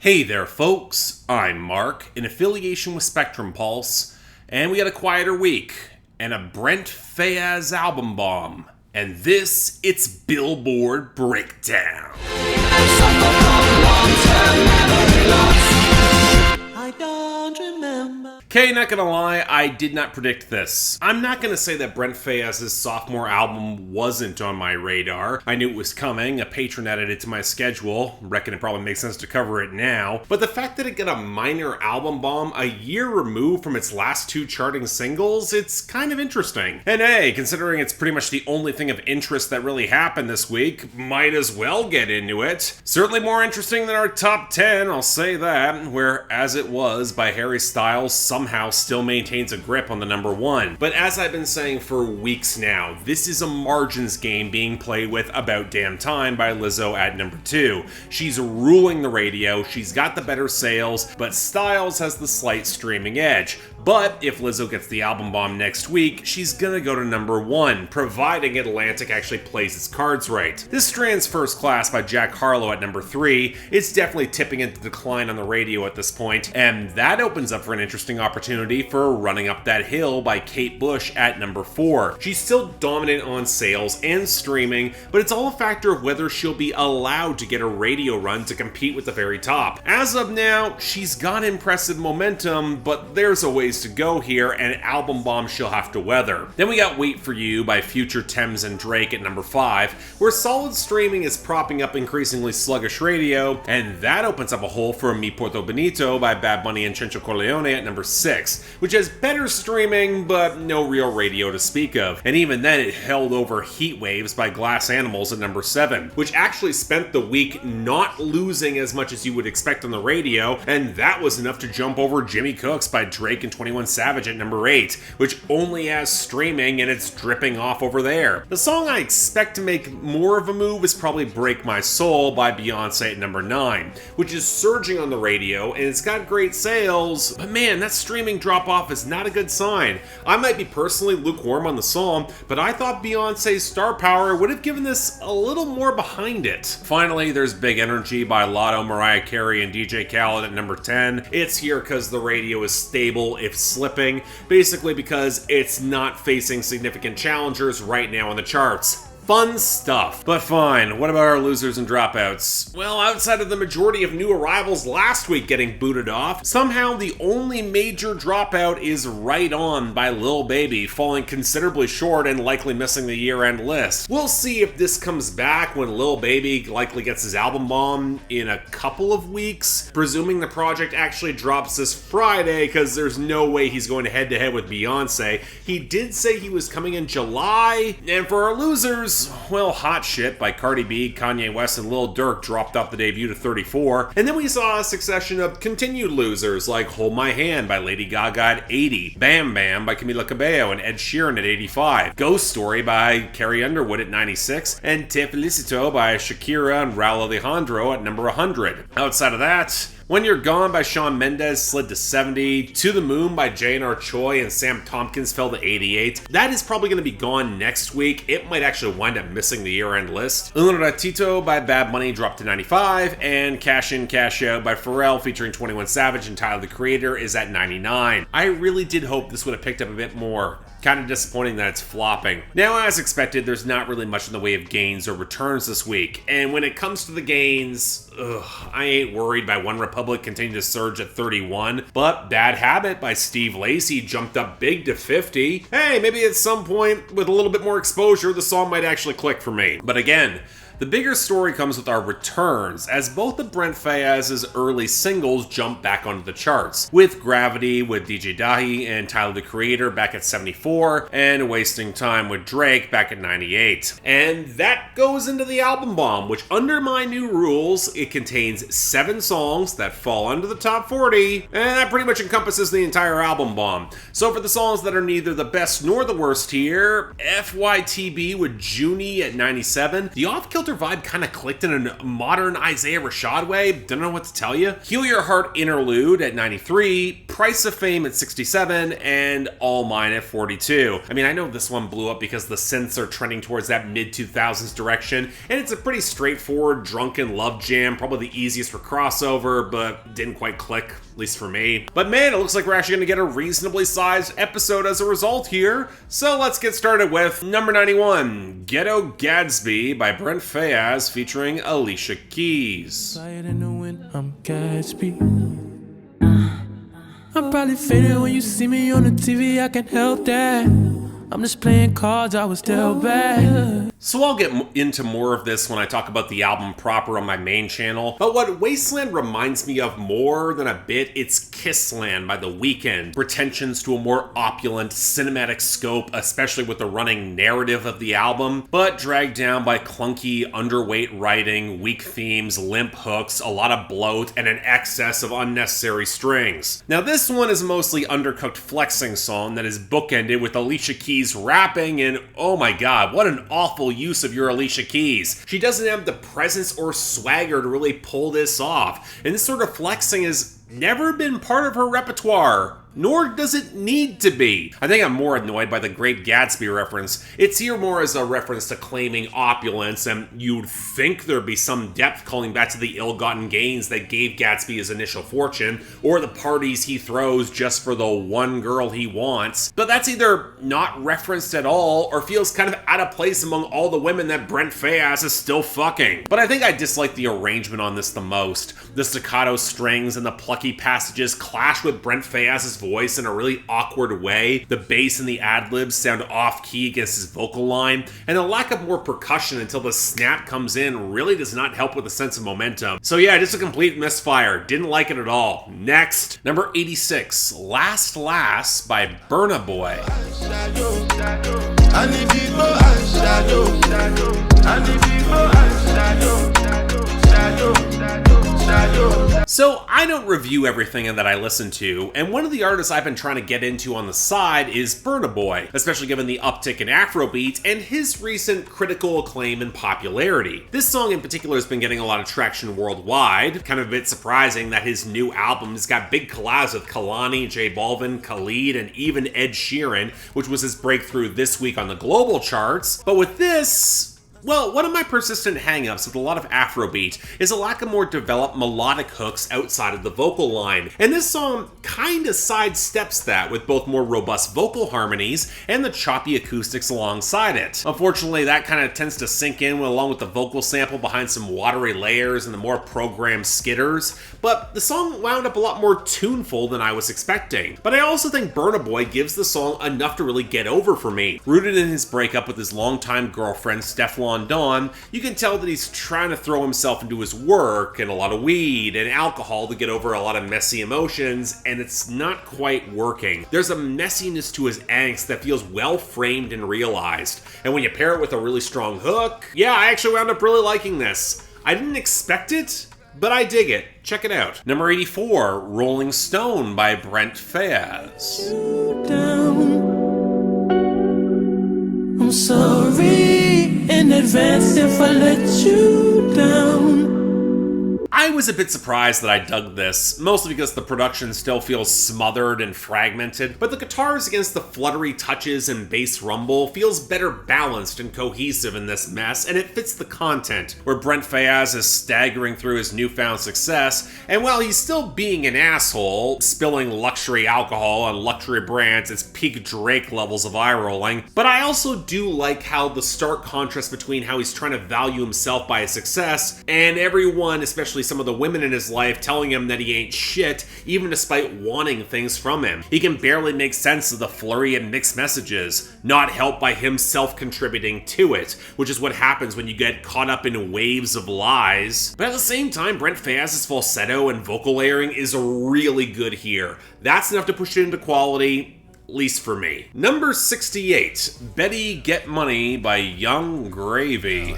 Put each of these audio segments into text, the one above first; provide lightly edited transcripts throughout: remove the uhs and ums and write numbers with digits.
Hey there, folks. I'm Mark, in affiliation with Spectrum Pulse, and we got a quieter week, and a Brent Faiyaz album bomb. And this, it's Billboard BREAKDOwn. I don't remember. Okay, not gonna lie, I did not predict this. I'm not gonna say that Brent Faiyaz's sophomore album wasn't on my radar. I knew it was coming, a patron added it to my schedule, reckon it probably makes sense to cover it now. But the fact that it got a minor album bomb a year removed from its last two charting singles, it's kind of interesting. And hey, considering it's pretty much the only thing of interest that really happened this week, might as well get into it. Certainly more interesting than our top 10, I'll say that, where As It Was by Harry Styles somehow still maintains a grip on the number one. But as I've been saying for weeks now, this is a margins game being played with About Damn Time by Lizzo at number 2. She's ruling the radio, she's got the better sales, but Styles has the slight streaming edge. But if Lizzo gets the album bomb next week, she's gonna go to number 1, providing Atlantic actually plays its cards right. This strands First Class by Jack Harlow at number 3. It's definitely tipping into decline on the radio at this point, and that opens up for an interesting opportunity for Running Up That Hill by Kate Bush at number 4. She's still dominant on sales and streaming, but it's all a factor of whether she'll be allowed to get a radio run to compete with the very top. As of now, she's got impressive momentum, but there's a ways to go here, and album bomb she'll have to weather. Then we got Wait For You by Future, Thames and Drake at number 5, where solid streaming is propping up increasingly sluggish radio, and that opens up a hole for Mi Porto Bonito by Bad Bunny and Chencho Corleone at number 6, which has better streaming, but no real radio to speak of. And even then, it held over Heat Waves by Glass Animals at number 7, which actually spent the week not losing as much as you would expect on the radio, and that was enough to jump over Jimmy Cooks by Drake and 21 Savage at number 8, which only has streaming and it's dripping off over there. The song I expect to make more of a move is probably Break My Soul by Beyonce at number 9, which is surging on the radio and it's got great sales, but man, that streaming drop off is not a good sign. I might be personally lukewarm on the song, but I thought Beyonce's star power would have given this a little more behind it. Finally, there's Big Energy by Lotto, Mariah Carey, and DJ Khaled at number 10. It's here because the radio is stable, if slipping, basically because it's not facing significant challengers right now on the charts. Fun stuff. But fine, what about our losers and dropouts? Well, outside of the majority of new arrivals last week getting booted off, somehow the only major dropout is Right On by Lil Baby, falling considerably short and likely missing the year-end list. We'll see if this comes back when Lil Baby likely gets his album bomb in a couple of weeks, presuming the project actually drops this Friday, because there's no way he's going head-to-head with Beyonce. He did say he was coming in July, and for our losers, well, Hot Shit by Cardi B, Kanye West, and Lil Durk dropped off the debut to 34, and then we saw a succession of continued losers like Hold My Hand by Lady Gaga at 80, Bam Bam by Camila Cabello and Ed Sheeran at 85, Ghost Story by Carrie Underwood at 96, and Te Felicito by Shakira and Raul Alejandro at number 100. Outside of that, When You're Gone by Shawn Mendes slid to 70, To the Moon by J&R Choi and Sam Tompkins fell to 88. That is probably going to be gone next week. It might actually wind up missing the year-end list. Un Ratito by Bad Bunny dropped to 95, and Cash In, Cash Out by Pharrell featuring 21 Savage and Tyler the Creator is at 99. I really did hope this would have picked up a bit more. Kind of disappointing that it's flopping. Now, as expected, there's not really much in the way of gains or returns this week, and when it comes to the gains, I ain't worried by One Republic continuing to surge at 31, but Bad Habit by Steve Lacy jumped up big to 50. Hey, maybe at some point, with a little bit more exposure, the song might actually click for me. But again, the bigger story comes with our returns, as both of Brent Faiyaz's early singles jump back onto the charts, with Gravity with DJ Dahi and Tyler the Creator back at 74, and Wasting Time with Drake back at 98. And that goes into the album bomb, which under my new rules, it contains 7 songs that fall under the top 40, and that pretty much encompasses the entire album bomb. So for the songs that are neither the best nor the worst here, FYTB with Joony at 97, the Off-Kill filter vibe kind of clicked in a modern Isaiah Rashad way. Don't know what to tell you. Heal Your Heart Interlude at 93, Price of Fame at 67, and All Mine at 42. I mean, I know this one blew up because the synths are trending towards that mid-2000s direction, and it's a pretty straightforward drunken love jam, probably the easiest for crossover, but didn't quite click, at least for me. But man, it looks like we're actually gonna get a reasonably sized episode as a result here. So let's get started with number 91, Ghetto Gadsby by Brent Faiyaz featuring Alicia Keys. I'm Gadsby. I'm probably faded when you see me on the TV, I can't help that. I'm just playing cards, I was dealt bad. So I'll get into more of this when I talk about the album proper on my main channel, but what Wasteland reminds me of more than a bit, it's Kissland by The Weeknd. Pretensions to a more opulent cinematic scope, especially with the running narrative of the album, but dragged down by clunky, underweight writing, weak themes, limp hooks, a lot of bloat, and an excess of unnecessary strings. Now this one is mostly undercooked flexing song that is bookended with Alicia Keys rapping, and oh my god, what an awful use of your Alicia Keys. She doesn't have the presence or swagger to really pull this off, and this sort of flexing has never been part of her repertoire. Nor does it need to be. I think I'm more annoyed by the Great Gatsby reference. It's here more as a reference to claiming opulence, and you'd think there'd be some depth calling back to the ill-gotten gains that gave Gatsby his initial fortune, or the parties he throws just for the one girl he wants. But that's either not referenced at all, or feels kind of out of place among all the women that Brent Faiyaz is still fucking. But I think I dislike the arrangement on this the most. The staccato strings and the plucky passages clash with Brent Faiyaz's voice in a really awkward way. The bass and the ad-libs sound off-key against his vocal line, and the lack of more percussion until the snap comes in really does not help with a sense of momentum. So yeah, just a complete misfire. Didn't like it at all. Next, number 86, Last Lass by Burna Boy. So I don't review everything that I listen to, and one of the artists I've been trying to get into on the side is Burna Boy, especially given the uptick in Afrobeat and his recent critical acclaim and popularity. This song in particular has been getting a lot of traction worldwide, kind of a bit surprising that his new album has got big collabs with Kehlani, J Balvin, Khalid, and even Ed Sheeran, which was his breakthrough this week on the global charts. But with this, well, one of my persistent hangups with a lot of Afrobeat is a lack of more developed melodic hooks outside of the vocal line, and this song kinda sidesteps that with both more robust vocal harmonies and the choppy acoustics alongside it. Unfortunately, that kinda tends to sink in along with the vocal sample behind some watery layers and the more programmed skitters, but the song wound up a lot more tuneful than I was expecting. But I also think Burna Boy gives the song enough to really get over for me. Rooted in his breakup with his longtime girlfriend, Stefflon Don, you can tell that he's trying to throw himself into his work and a lot of weed and alcohol to get over a lot of messy emotions, and it's not quite working. There's a messiness to his angst that feels well framed and realized, and when you pair it with a really strong hook, yeah, I actually wound up really liking this. I didn't expect it, but I dig it. Check it out. Number 84, Rolling Stone by Brent Faiyaz. I'm sorry in advance if I let you down. I was a bit surprised that I dug this, mostly because the production still feels smothered and fragmented, but the guitars against the fluttery touches and bass rumble feels better balanced and cohesive in this mess, and it fits the content, where Brent Faiyaz is staggering through his newfound success, and while he's still being an asshole, spilling luxury alcohol on luxury brands, it's peak Drake levels of eye-rolling, but I also do like how the stark contrast between how he's trying to value himself by his success, and everyone, especially some of the women in his life, telling him that he ain't shit, even despite wanting things from him. He can barely make sense of the flurry and mixed messages, not helped by him self-contributing to it, which is what happens when you get caught up in waves of lies. But at the same time, Brent Faiyaz's falsetto and vocal layering is really good here. That's enough to push it into quality, at least for me. Number 68, Betty Get Money by Young Gravy.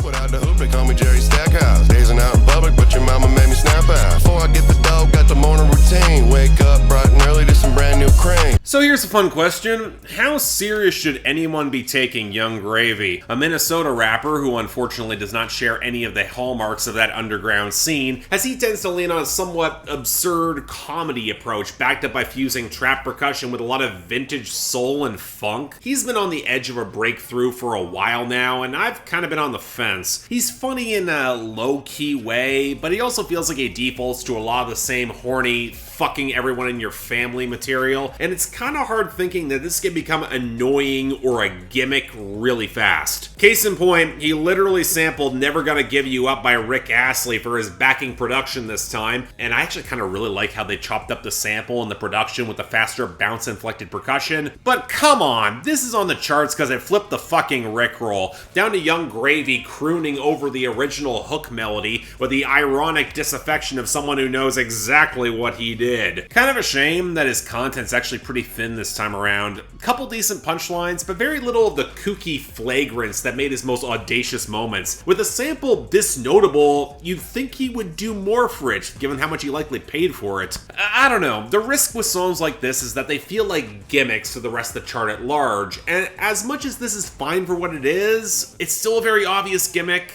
Without the hoop, they call me Jerry Stackhouse. Dazing out in public, but your mama made me snap out. Before I get the dough, got the morning routine. Wake up bright and early to some brand new cream. So here's a fun question. How serious should anyone be taking Young Gravy, a Minnesota rapper who unfortunately does not share any of the hallmarks of that underground scene, as he tends to lean on a somewhat absurd comedy approach backed up by fusing trap percussion with a lot of vintage soul and funk? He's been on the edge of a breakthrough for a while now, and I've kind of been on the fence. He's funny in a low-key way, but he also feels like he defaults to a lot of the same horny, fucking everyone in your family material, and it's kind of hard thinking that this can become annoying or a gimmick really fast. Case in point, he literally sampled Never Gonna Give You Up by Rick Astley for his backing production this time, and I actually kind of really like how they chopped up the sample and the production with the faster bounce-inflected percussion, but come on, this is on the charts because it flipped the fucking Rickroll, down to Young Gravy crooning over the original hook melody with the ironic disaffection of someone who knows exactly what he did. Kind of a shame that his content's actually pretty thin this time around. A couple decent punchlines, but very little of the kooky flagrance that made his most audacious moments. With a sample this notable, you'd think he would do more for it, given how much he likely paid for it. I don't know, the risk with songs like this is that they feel like gimmicks to the rest of the chart at large, and as much as this is fine for what it is, it's still a very obvious gimmick.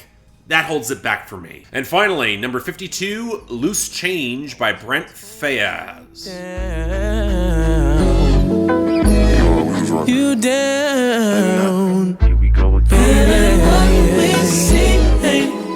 That holds it back for me. And finally, number 52, Loose Change by Brent Faiyaz. Down. You down. Here we go again.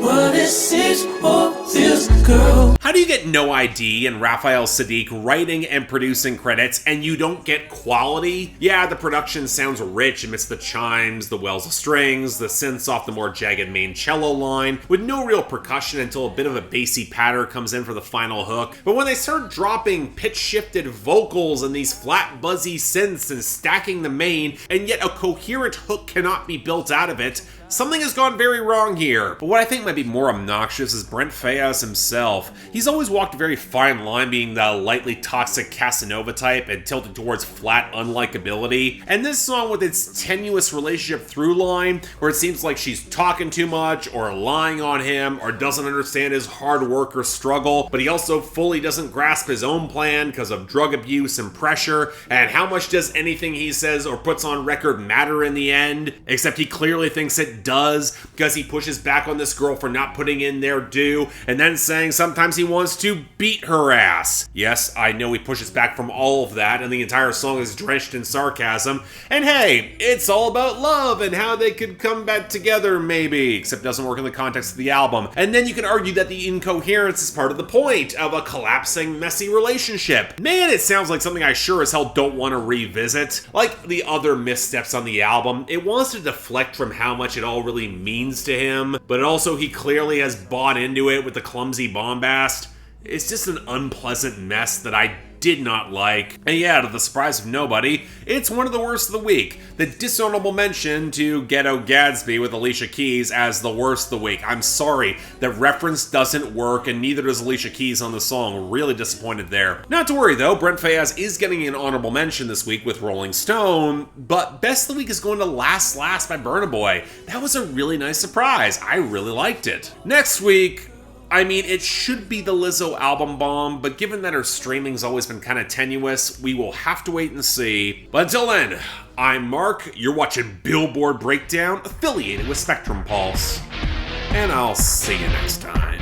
What it seems or feels, girl. How do you get No ID and Raphael Sadiq writing and producing credits and you don't get quality? Yeah, the production sounds rich amidst the chimes, the wells of strings, the synths off the more jagged main cello line, with no real percussion until a bit of a bassy patter comes in for the final hook. But when they start dropping pitch-shifted vocals and these flat buzzy synths and stacking the main, and yet a coherent hook cannot be built out of it, something has gone very wrong here. But what I think might be more obnoxious is Brent Faiyaz himself. He's always walked a very fine line being the lightly toxic Casanova type and tilted towards flat unlikability. And this song with its tenuous relationship through line, where it seems like she's talking too much or lying on him or doesn't understand his hard work or struggle, but he also fully doesn't grasp his own plan because of drug abuse and pressure, and how much does anything he says or puts on record matter in the end? Except he clearly thinks it does, because he pushes back on this girl for not putting in their due, and then saying sometimes he wants to beat her ass. Yes, I know he pushes back from all of that, and the entire song is drenched in sarcasm, and hey, it's all about love and how they could come back together maybe, except it doesn't work in the context of the album. And then you can argue that the incoherence is part of the point of a collapsing, messy relationship. Man, it sounds like something I sure as hell don't want to revisit. Like the other missteps on the album, it wants to deflect from how much it all really means to him, but also he clearly has bought into it with the clumsy bombast. It's just an unpleasant mess that I did not like. And yeah, to the surprise of nobody, it's one of the worst of the week. The dishonorable mention to Ghetto Gadsby with Alicia Keys as the worst of the week. I'm sorry, that reference doesn't work, and neither does Alicia Keys on the song. Really disappointed there. Not to worry though, Brent Faiyaz is getting an honorable mention this week with Rolling Stone, but best of the week is going to Last by Burna Boy. That was a really nice surprise. I really liked it. Next week, I mean, it should be the Lizzo album bomb, but given that her streaming's always been kind of tenuous, we will have to wait and see. But until then, I'm Mark, you're watching Billboard Breakdown, affiliated with Spectrum Pulse, and I'll see you next time.